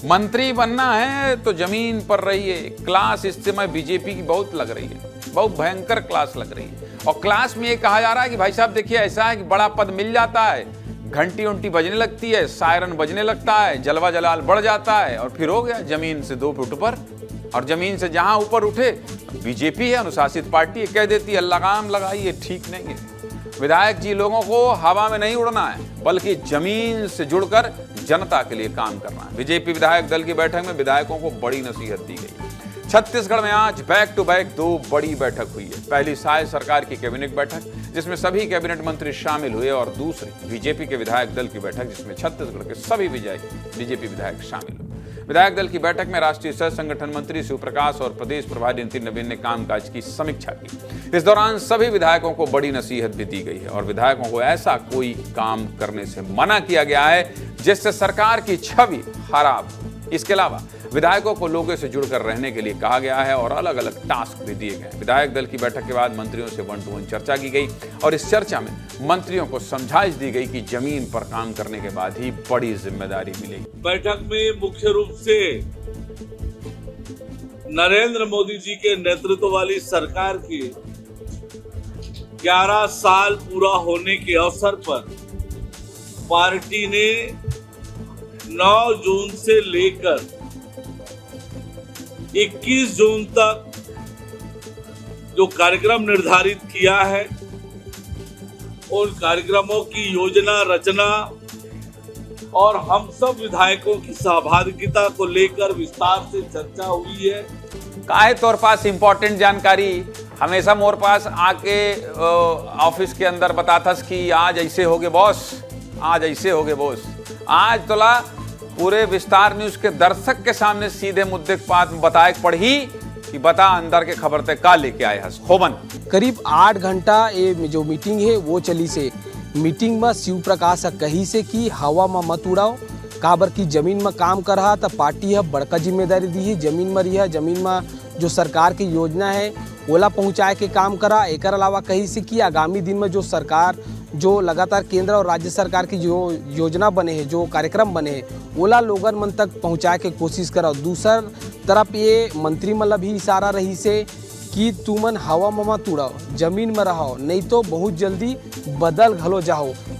मंत्री बनना है तो जमीन पर रहिए। क्लास इस समय बीजेपी की बहुत लग रही है, बहुत भयंकर क्लास लग रही है। और क्लास में ये कहा जा रहा है कि भाई साहब देखिए, ऐसा है कि बड़ा पद मिल जाता है, घंटी उंटी बजने लगती है, सायरन बजने लगता है, जलवा जलाल बढ़ जाता है और फिर हो गया जमीन से 2 फुट ऊपर। और जमीन से जहां ऊपर उठे, बीजेपी है, अनुशासित पार्टी है, कह देती है लगाम लगाइए। ठीक नहीं है। विधायक जी लोगों को हवा में नहीं उड़ना है, बल्कि जमीन से जुड़कर जनता के लिए काम करना है। बीजेपी विधायक दल की बैठक में विधायकों को बड़ी नसीहत दी गई। छत्तीसगढ़ में आज बैक टू बैक 2 बड़ी बैठक हुई है। पहली साय सरकार की कैबिनेट बैठक, जिसमें सभी कैबिनेट मंत्री शामिल हुए, और दूसरी बीजेपी के विधायक दल की बैठक, जिसमें छत्तीसगढ़ के सभी बीजेपी विधायक शामिल हुए। विधायक दल की बैठक में राष्ट्रीय सह संगठन मंत्री शिव प्रकाश और प्रदेश प्रभारी नितिन नवीन ने कामकाज की समीक्षा की। इस दौरान सभी विधायकों को बड़ी नसीहत भी दी गई है और विधायकों को ऐसा कोई काम करने से मना किया गया है जिससे सरकार की छवि खराब हो। इसके अलावा विधायकों को लोगों से जुड़कर रहने के लिए कहा गया है और अलग अलग टास्क भी दिए गए। विधायक दल की बैठक के बाद मंत्रियों से 1-to-1 चर्चा की गई और इस चर्चा में मंत्रियों को समझाइश दी गई कि जमीन पर काम करने के बाद ही बड़ी जिम्मेदारी मिलेगी। बैठक में मुख्य रूप से नरेंद्र मोदी जी के नेतृत्व वाली सरकार की 11 साल पूरा होने के अवसर पर पार्टी ने 9 जून से लेकर 21 जून तक जो कार्यक्रम निर्धारित किया है, उन कार्यक्रमों की योजना रचना और हम सब विधायकों की सहभागिता को लेकर विस्तार से चर्चा हुई है। काहे तौर पास इंपॉर्टेंट जानकारी हमेशा मोर पास आके ऑफिस के अंदर बताता कि आज ऐसे होगे बॉस, आज ऐसे होगे बॉस। आज तोला पूरे विस्तार न्यूज के दर्शक के सामने सीधे मुद्दे बात बताए पड़ी कि बता अंदर के खबर तक का लेके आए हस होमन। करीब 8 घंटा ये जो मीटिंग है वो चली से। मीटिंग में शिव प्रकाश कही से कि हवा में मत उड़ाओ, काबर की जमीन में काम कर रहा था पार्टी है, बड़का जिम्मेदारी दी है, जमीन में रही है, जमीन में जो सरकार की योजना है ओला पहुंचाए के काम करा। एक अलावा कही से कि आगामी दिन में जो सरकार जो लगातार केंद्र और राज्य सरकार की जो योजना बने हैं, जो कार्यक्रम बने हैं, ओला लोगन मन तक पहुंचाए के कोशिश करो। दूसर तरफ ये मंत्री मतलब भी इशारा रही से कि तुमन हवा में मत उड़ाओ, जमीन में रहो, नहीं तो बहुत जल्दी बदल घलो जाओ।